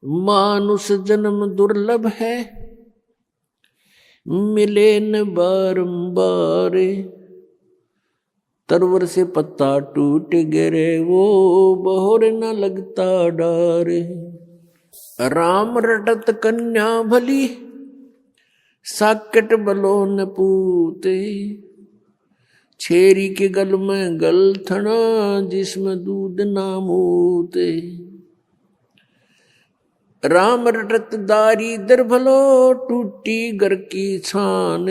मानुष जन्म दुर्लभ है, मिले न बारंबार। तरवर से पत्ता टूट गिरे, वो बहोर न लगता डार। राम रटत कन्या भली, साकेट बलो न पूते। छेरी के गल में गलथना, जिसमें दूध ना मूते। राम रटत दारी दर भलो, टूटी घर की छान।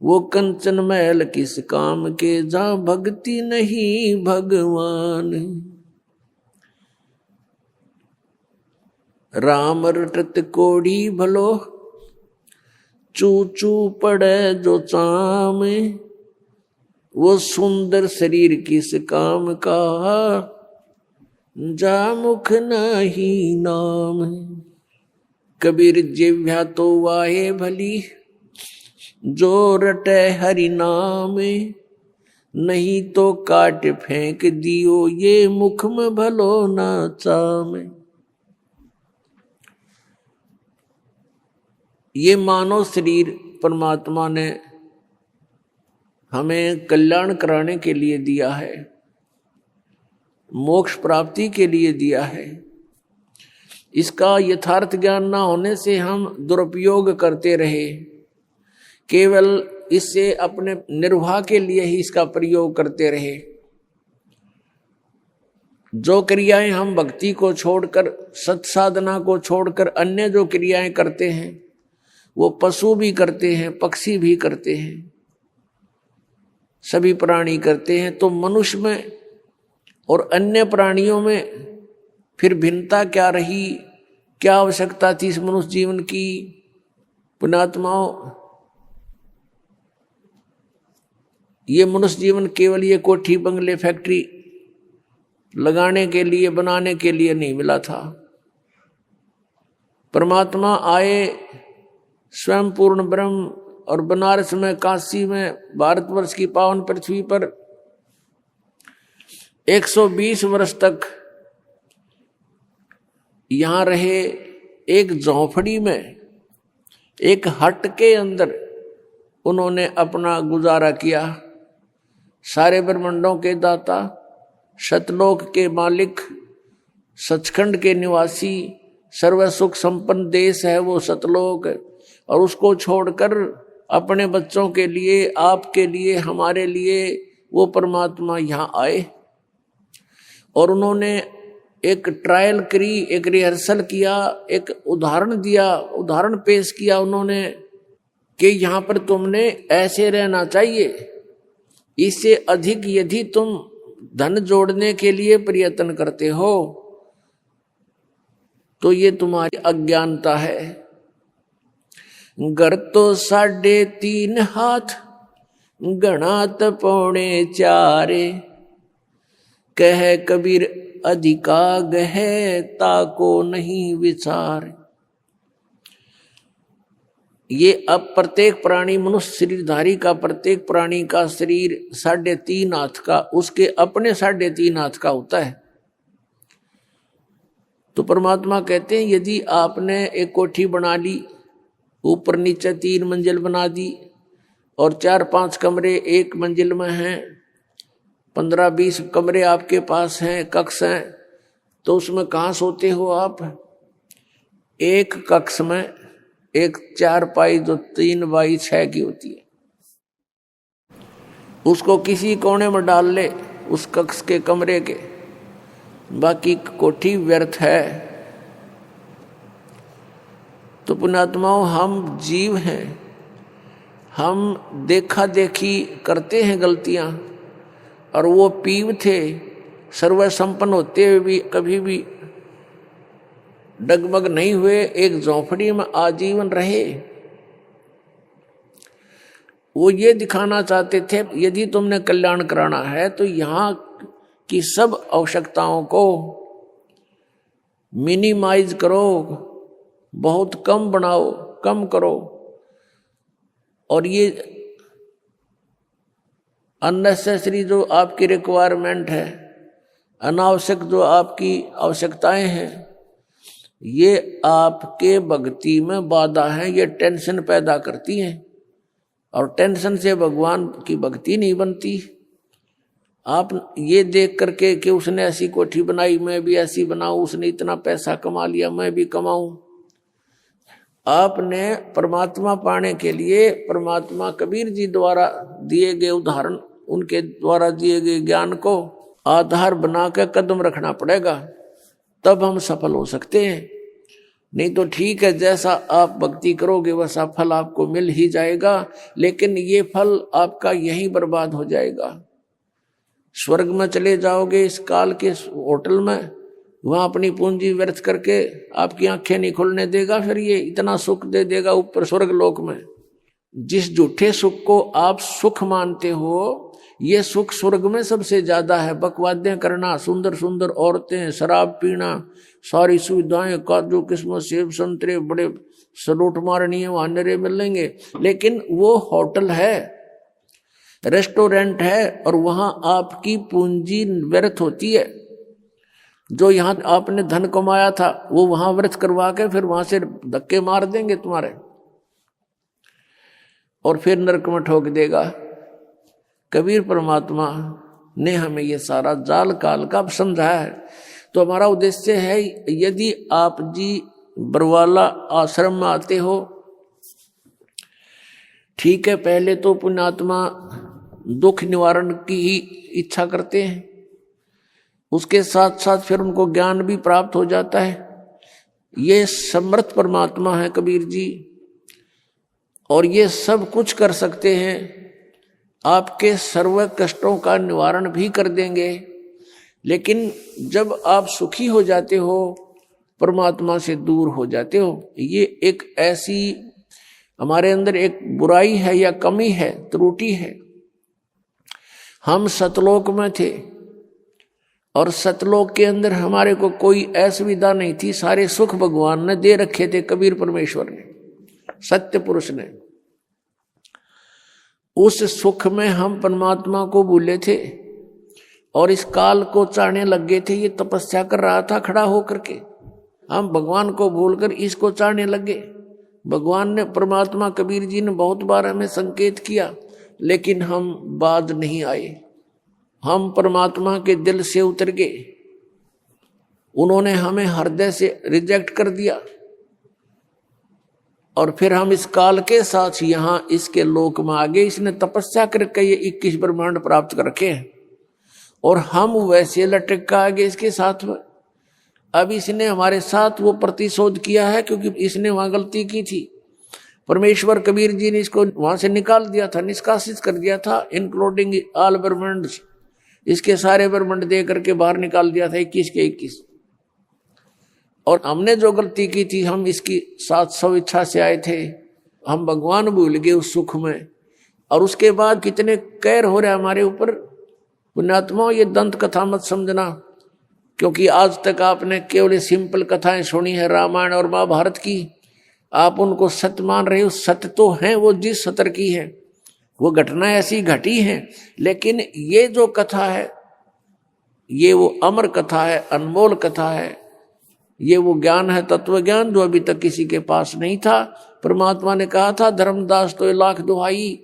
वो कंचन महल किस काम के, जहाँ भक्ति नहीं भगवान। राम रटत कोड़ी भलो, चू चू पड़े जो चाम। वो सुंदर शरीर किस काम का, जा मुख नहीं नाम। कबीर जिह्वा तो वाहे भली, जो रटे हरि नाम। नहीं तो काट फेंक दियो, ये मुख में भलो ना चाम। ये मानव शरीर परमात्मा ने हमें कल्याण कराने के लिए दिया है, मोक्ष प्राप्ति के लिए दिया है। इसका यथार्थ ज्ञान ना होने से हम दुरुपयोग करते रहे, केवल इससे अपने निर्वाह के लिए ही इसका प्रयोग करते रहे। जो क्रियाएं हम भक्ति को छोड़कर, सत्साधना को छोड़कर अन्य जो क्रियाएं करते हैं, वो पशु भी करते हैं, पक्षी भी करते हैं, सभी प्राणी करते हैं। तो मनुष्य में और अन्य प्राणियों में फिर भिन्नता क्या रही, क्या आवश्यकता थी इस मनुष्य जीवन की? पुण्यात्माओं, ये मनुष्य जीवन केवल ये कोठी बंगले फैक्ट्री लगाने के लिए, बनाने के लिए नहीं मिला था। परमात्मा आए स्वयं पूर्ण ब्रह्म, और बनारस में, काशी में, भारतवर्ष की पावन पृथ्वी पर 120 वर्ष तक यहां रहे। एक झोंपड़ी में, एक हट के अंदर उन्होंने अपना गुजारा किया। सारे ब्रह्मांडों के दाता, सतलोक के मालिक, सचखंड के निवासी, सर्व सुख संपन्न देश है वो सतलोक, और उसको छोड़कर अपने बच्चों के लिए, आपके लिए, हमारे लिए वो परमात्मा यहाँ आए। और उन्होंने एक ट्रायल करी, एक रिहर्सल किया, एक उदाहरण दिया, उदाहरण पेश किया उन्होंने कि यहाँ पर तुमने ऐसे रहना चाहिए। इससे अधिक यदि तुम धन जोड़ने के लिए प्रयत्न करते हो तो ये तुम्हारी अज्ञानता है। घर तो 3.5 हाथ, गणात 4.25। कह कबीर अधिका गहे, ताको नहीं विचार। ये अब प्रत्येक प्राणी, मनुष्य शरीरधारी का प्रत्येक प्राणी का शरीर 3.5 हाथ का, उसके अपने 3.5 हाथ का होता है। तो परमात्मा कहते हैं यदि आपने एक कोठी बना ली, ऊपर नीचे 3 मंजिल बना दी, और 4-5 कमरे एक मंजिल में हैं, 15-20 कमरे आपके पास हैं, कक्ष हैं, तो उसमें कहाँ सोते हो आप? एक कक्ष में एक चारपाई जो 3x6 की होती है, उसको किसी कोने में डाल ले उस कक्ष के कमरे के, बाकी कोठी व्यर्थ है। तो पुण्यात्माओं, हम जीव हैं, हम देखा देखी करते हैं गलतियां, और वो पीव थे, सर्व संपन्न होते हुए भी कभी भी डगमग नहीं हुए, एक झोंपड़ी में आजीवन रहे। वो ये दिखाना चाहते थे यदि तुमने कल्याण कराना है तो यहाँ की सब आवश्यकताओं को मिनिमाइज करो, बहुत कम बनाओ, कम करो। और ये अननेसेसरी जो आपकी रिक्वायरमेंट है, अनावश्यक जो आपकी आवश्यकताएं हैं, ये आपके भक्ति में बाधा है, ये टेंशन पैदा करती हैं और टेंशन से भगवान की भक्ति नहीं बनती। आप ये देख करके कि उसने ऐसी कोठी बनाई मैं भी ऐसी बनाऊं, उसने इतना पैसा कमा लिया मैं भी कमाऊं। आपने परमात्मा पाने के लिए परमात्मा कबीर जी द्वारा दिए गए उदाहरण, उनके द्वारा दिए गए ज्ञान को आधार बनाकर कदम रखना पड़ेगा, तब हम सफल हो सकते हैं। नहीं तो ठीक है, जैसा आप भक्ति करोगे वैसा फल आपको मिल ही जाएगा, लेकिन ये फल आपका यहीं बर्बाद हो जाएगा। स्वर्ग में चले जाओगे इस काल के होटल में, वहां अपनी पूंजी व्यर्थ करके आपकी आंखें नहीं खुलने देगा, फिर ये इतना सुख दे देगा ऊपर स्वर्ग लोक में। जिस झूठे सुख को आप सुख मानते हो, ये सुख स्वर्ग में सबसे ज्यादा है। बकवादें करना, सुंदर सुंदर औरतें, शराब पीना, सारी सुविधाएं, काजू किस्मत सेब संतरे, बड़े सलोट मारनी है, वहां नरे मिलेंगे, लेकिन वो होटल है, रेस्टोरेंट है, और वहां आपकी पूंजी व्यर्थ होती है। जो यहां आपने धन कमाया था वो वहां व्यर्थ करवा के फिर वहां से धक्के मार देंगे तुम्हारे, और फिर नरक में ठोक देगा। कबीर परमात्मा ने हमें ये सारा जाल काल का समझाया है। तो हमारा उद्देश्य है, यदि आप जी बरवाला आश्रम में आते हो, ठीक है, पहले तो पुण्यात्मा दुख निवारण की ही इच्छा करते हैं, उसके साथ साथ फिर उनको ज्ञान भी प्राप्त हो जाता है। ये समर्थ परमात्मा है कबीर जी, और ये सब कुछ कर सकते हैं, आपके सर्व कष्टों का निवारण भी कर देंगे। लेकिन जब आप सुखी हो जाते हो, परमात्मा से दूर हो जाते हो, ये एक ऐसी हमारे अंदर एक बुराई है या कमी है, त्रुटि है। हम सतलोक में थे और सतलोक के अंदर हमारे को कोई असुविधा नहीं थी, सारे सुख भगवान ने दे रखे थे, कबीर परमेश्वर ने, सत्य पुरुष ने। उस सुख में हम परमात्मा को भूले थे और इस काल को चाहने लग गए थे। ये तपस्या कर रहा था खड़ा होकर के, हम भगवान को भूलकर इसको चाहने लगे। भगवान ने, परमात्मा कबीर जी ने बहुत बार हमें संकेत किया, लेकिन हम बाज नहीं आए, हम परमात्मा के दिल से उतर गए। उन्होंने हमें हृदय से रिजेक्ट कर दिया, और फिर हम इस काल के साथ यहाँ इसके लोक में आ गए। इसने तपस्या करके ये 21 ब्रह्मांड प्राप्त कर रखे हैं, और हम वैसे लटक कर आ गए इसके साथ में। अब इसने हमारे साथ वो प्रतिशोध किया है, क्योंकि इसने वहां गलती की थी। परमेश्वर कबीर जी ने इसको वहां से निकाल दिया था, निष्कासित कर दिया था, इंक्लूडिंग ऑल ब्रह्मांड, इसके सारे ब्रह्मांड दे करके बाहर निकाल दिया था 21 के 21। और हमने जो गलती की थी, हम इसकी साथ स्व इच्छा से आए थे, हम भगवान भूल गए उस सुख में, और उसके बाद कितने कैर हो रहे हमारे ऊपर। पुण्यात्माओं, ये दंत कथा मत समझना, क्योंकि आज तक आपने केवल सिंपल कथाएं सुनी है रामायण और महाभारत की, आप उनको सत्य मान रहे हो। सत्य तो है वो जिस सतर की है, वो घटना ऐसी घटी है, लेकिन ये जो कथा है ये वो अमर कथा है, अनमोल कथा है। ये वो ज्ञान है, तत्व ज्ञान, जो अभी तक किसी के पास नहीं था। परमात्मा ने कहा था, धर्मदास तो लाख दुहाई,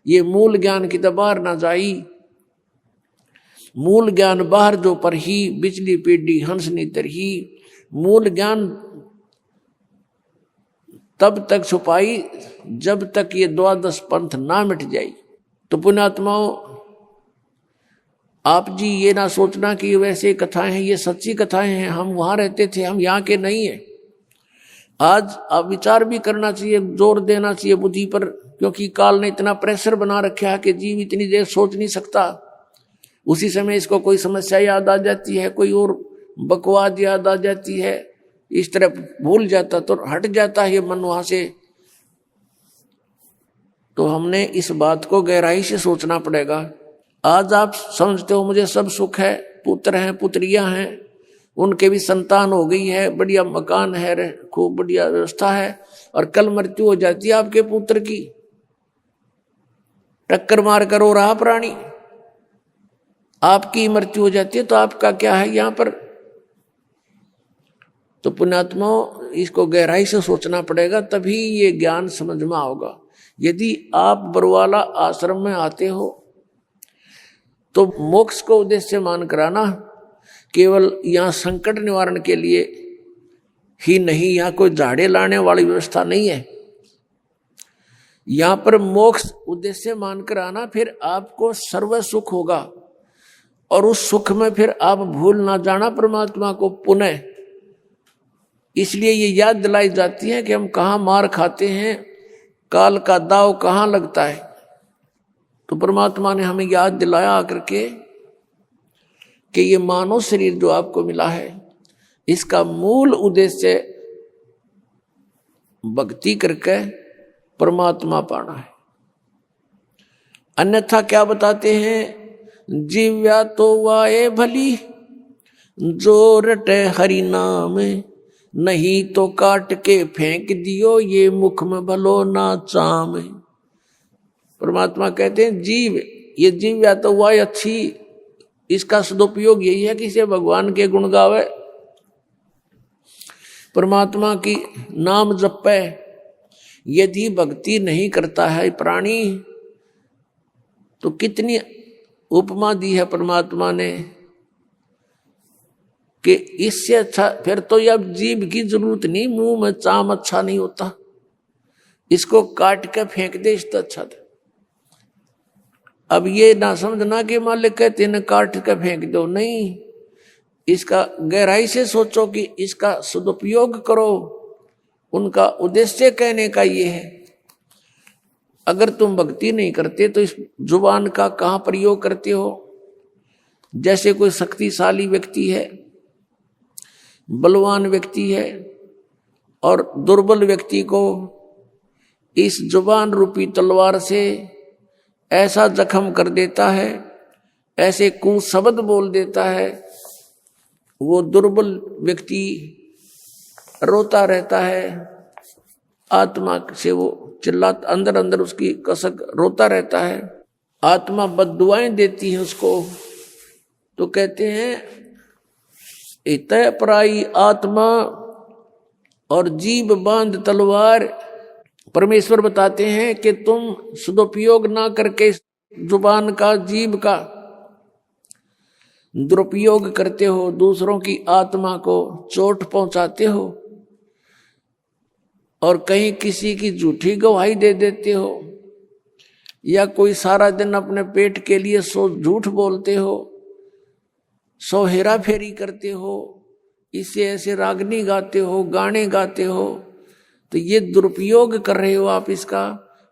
ये मूल ज्ञान की दबार ना जाई। मूल ज्ञान बाहर जो पर ही, बिजली पीढ़ी हंसनी तरही। मूल ज्ञान तब तक छुपाई जब तक ये द्वादश पंथ ना मिट जाए। तो पुण्यात्माओं, आप जी ये ना सोचना कि वैसे कथाएं हैं, ये सच्ची कथाएं हैं, हम वहां रहते थे, हम यहाँ के नहीं है। आज आप विचार भी करना चाहिए, जोर देना चाहिए बुद्धि पर, क्योंकि काल ने इतना प्रेशर बना रखा है कि जीव इतनी देर सोच नहीं सकता। उसी समय इसको कोई समस्या याद आ जाती है, कोई और बकवाद याद आ जाती है, इस तरह भूल जाता तो हट जाता है ये मन वहां से। तो हमने इस बात को गहराई से सोचना पड़ेगा। आज आप समझते हो मुझे सब सुख है, पुत्र हैं, पुत्रियां हैं, उनके भी संतान हो गई है, बढ़िया मकान है, खूब बढ़िया व्यवस्था है, और कल मृत्यु हो जाती है आपके पुत्र की, टक्कर मार कर रो रहा प्राणी, आपकी मृत्यु हो जाती है, तो आपका क्या है यहाँ पर? तो पुण्यात्माओं, इसको गहराई से सोचना पड़ेगा, तभी ये ज्ञान समझ में आओगा। यदि आप बरवाला आश्रम में आते हो तो मोक्ष को उद्देश्य मान कराना, केवल यहाँ संकट निवारण के लिए ही नहीं, यहाँ कोई झाड़े लाने वाली व्यवस्था नहीं है। यहाँ पर मोक्ष उद्देश्य मानकर आना, फिर आपको सर्व सुख होगा और उस सुख में फिर आप भूल ना जाना परमात्मा को पुनः। इसलिए ये याद दिलाई जाती है कि हम कहाँ मार खाते हैं, काल का दाव कहाँ लगता है। तो परमात्मा ने हमें याद दिलाया आकर के कि ये मानव शरीर जो आपको मिला है, इसका मूल उद्देश्य भक्ति करके परमात्मा पाना है। अन्यथा क्या बताते हैं, जीव्या तो वाए भली जो रटे हरि नाम, नहीं तो काट के फेंक दियो ये मुख में भलो ना चाम। परमात्मा कहते हैं जीव, ये जीव्या तो वाए अच्छी, इसका सदुपयोग यही है कि इसे भगवान के गुण गावे, परमात्मा की नाम जपे। यदि भक्ति नहीं करता है प्राणी, तो कितनी उपमा दी है परमात्मा ने कि इससे अच्छा फिर तो अब जीभ की जरूरत नहीं, मुंह में चाम अच्छा नहीं होता, इसको काट के फेंक दे इससे अच्छा था। अब ये ना समझना कि मालिक कहते न काट के फेंक दो, नहीं, इसका गहराई से सोचो कि इसका सदुपयोग करो। उनका उद्देश्य कहने का ये है, अगर तुम भक्ति नहीं करते तो इस जुबान का कहाँ प्रयोग करते हो। जैसे कोई शक्तिशाली व्यक्ति है, बलवान व्यक्ति है, और दुर्बल व्यक्ति को इस जुबान रूपी तलवार से ऐसा जख्म कर देता है, ऐसे कुशब्द बोल देता है, वो दुर्बल व्यक्ति रोता रहता है, आत्मा से वो चिल्लाता, अंदर अंदर उसकी कसक रोता रहता है, आत्मा बद्दुआएं देती है उसको। तो कहते हैं इतय पराई आत्मा और जीभ बांध तलवार। परमेश्वर बताते हैं कि तुम सदुपयोग ना करके जुबान का, जीभ का दुरुपयोग करते हो, दूसरों की आत्मा को चोट पहुंचाते हो और कहीं किसी की झूठी गवाही दे देते हो, या कोई सारा दिन अपने पेट के लिए 100 झूठ बोलते हो, 100 हेरा फेरी करते हो, इससे ऐसे रागनी गाते हो, गाने गाते हो, तो ये दुरुपयोग कर रहे हो आप इसका।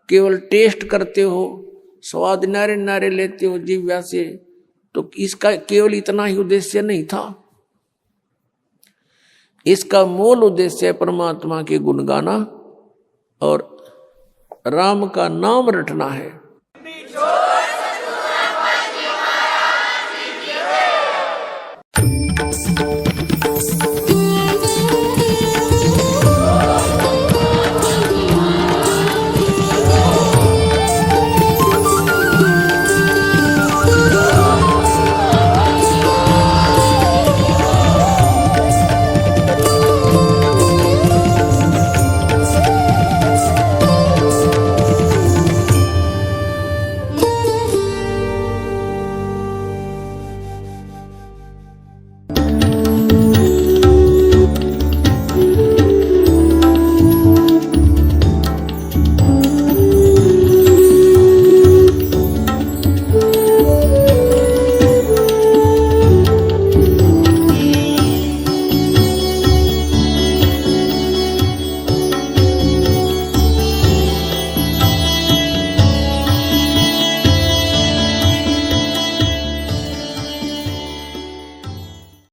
केवल टेस्ट करते हो, स्वाद नारे नारे लेते हो जीव्या से, तो इसका केवल इतना ही उद्देश्य नहीं था। इसका मूल उद्देश्य परमात्मा के गुण गाना और राम का नाम रटना है।